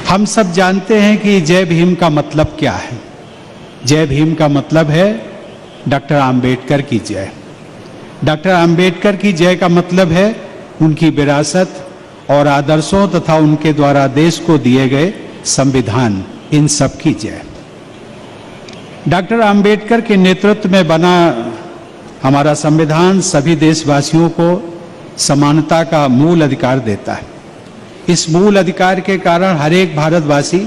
हम सब जानते हैं कि जय भीम का मतलब क्या है। जय भीम का मतलब है डॉक्टर आम्बेडकर की जय। डॉक्टर आम्बेडकर की जय का मतलब है उनकी विरासत और आदर्शों तथा उनके द्वारा देश को दिए गए संविधान, इन सब की जय। डॉक्टर आम्बेडकर के नेतृत्व में बना हमारा संविधान सभी देशवासियों को समानता का मूल अधिकार देता है। इस मूल अधिकार के कारण हर एक भारतवासी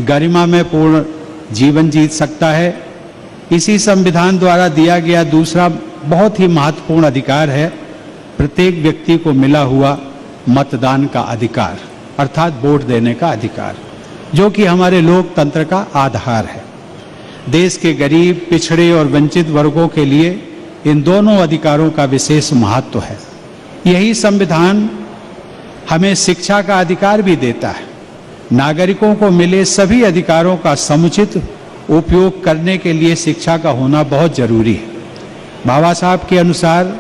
गरिमा में पूर्ण जीवन जी सकता है। इसी संविधान द्वारा दिया गया दूसरा बहुत ही महत्वपूर्ण अधिकार है प्रत्येक व्यक्ति को मिला हुआ मतदान का अधिकार, अर्थात वोट देने का अधिकार, जो कि हमारे लोकतंत्र का आधार है। देश के गरीब, पिछड़े और वंचित वर्गों के लिए इन दोनों अधिकारों का विशेष महत्व है। यही संविधान हमें शिक्षा का अधिकार भी देता है। नागरिकों को मिले सभी अधिकारों का समुचित उपयोग करने के लिए शिक्षा का होना बहुत जरूरी है। बाबा साहब के अनुसार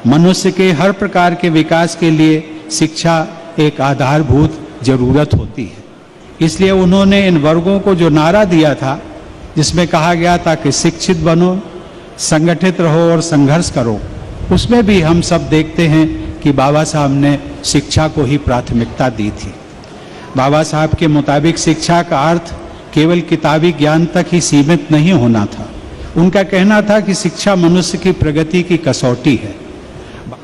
मनुष्य के हर प्रकार के विकास के लिए शिक्षा एक आधारभूत जरूरत होती है। इसलिए उन्होंने इन वर्गों को जो नारा दिया था, जिसमें कहा गया था कि शिक्षित बनो, संगठित रहो और संघर्ष करो, उसमें भी हम सब देखते हैं कि बाबा साहब ने शिक्षा को ही प्राथमिकता दी थी। बाबा साहब के मुताबिक शिक्षा का अर्थ केवल किताबी ज्ञान तक ही सीमित नहीं होना था। उनका कहना था कि शिक्षा मनुष्य की प्रगति की कसौटी है।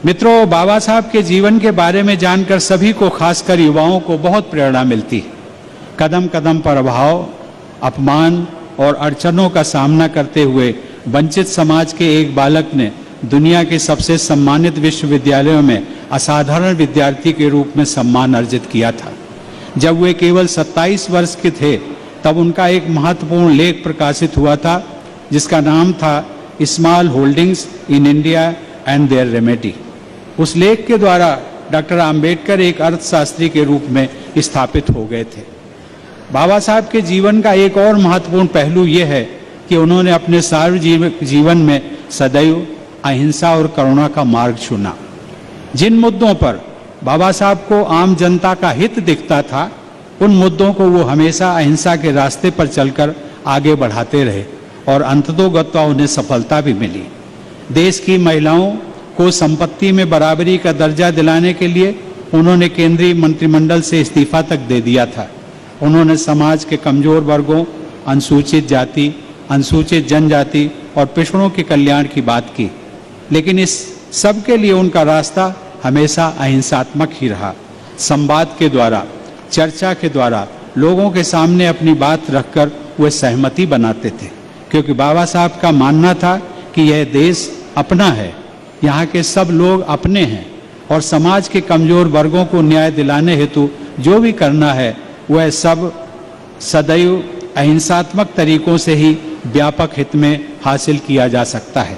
मित्रों, बाबा साहब के जीवन के बारे में जानकर सभी को, खासकर युवाओं को, बहुत प्रेरणा मिलती है। कदम कदम पर अभाव, अपमान और अड़चनों का सामना करते हुए वंचित समाज के एक बालक ने दुनिया के सबसे सम्मानित विश्वविद्यालयों में असाधारण विद्यार्थी के रूप में सम्मान अर्जित किया था। जब वे केवल 27 वर्ष के थे तब उनका एक महत्वपूर्ण लेख प्रकाशित हुआ था, जिसका नाम था small holdings in India and their remedy. उस लेख के द्वारा डॉक्टर आम्बेडकर एक अर्थशास्त्री के रूप में स्थापित हो गए थे। बाबा साहब के जीवन का एक और महत्वपूर्ण पहलू यह है कि उन्होंने अपने सार्वजनिक जीवन में सदैव अहिंसा और करुणा का मार्ग चुना। जिन मुद्दों पर बाबा साहब को आम जनता का हित दिखता था, उन मुद्दों को वो हमेशा अहिंसा के रास्ते पर चलकर आगे बढ़ाते रहे और अंततोगत्वा उन्हें सफलता भी मिली। देश की महिलाओं को संपत्ति में बराबरी का दर्जा दिलाने के लिए उन्होंने केंद्रीय मंत्रिमंडल से इस्तीफा तक दे दिया था। उन्होंने समाज के कमजोर वर्गों, अनुसूचित जाति, अनुसूचित जनजाति और पिछड़ों के कल्याण की बात की, लेकिन इस सब के लिए उनका रास्ता हमेशा अहिंसात्मक ही रहा। संवाद के द्वारा, चर्चा के द्वारा लोगों के सामने अपनी बात रखकर वे सहमति बनाते थे, क्योंकि बाबा साहब का मानना था कि यह देश अपना है, यहाँ के सब लोग अपने हैं और समाज के कमजोर वर्गों को न्याय दिलाने हेतु जो भी करना है वह सब सदैव अहिंसात्मक तरीकों से ही व्यापक हित में हासिल किया जा सकता है,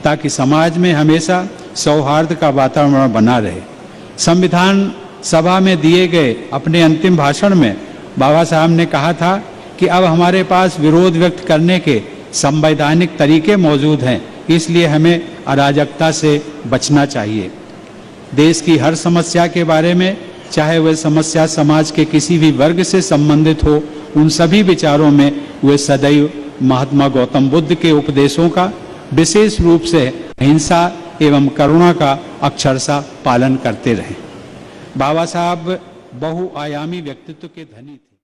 ताकि समाज में हमेशा सौहार्द का वातावरण बना रहे। संविधान सभा में दिए गए अपने अंतिम भाषण में बाबा साहब ने कहा था कि अब हमारे पास विरोध व्यक्त करने के संवैधानिक तरीके मौजूद हैं, इसलिए हमें अराजकता से बचना चाहिए। देश की हर समस्या के बारे में, चाहे वह समस्या समाज के किसी भी वर्ग से संबंधित हो, उन सभी विचारों में वे सदैव महात्मा गौतम बुद्ध के उपदेशों का, विशेष रूप से अहिंसा एवं करुणा का अक्षरशः पालन करते रहे। बाबा साहब बहुआयामी व्यक्तित्व के धनी थे।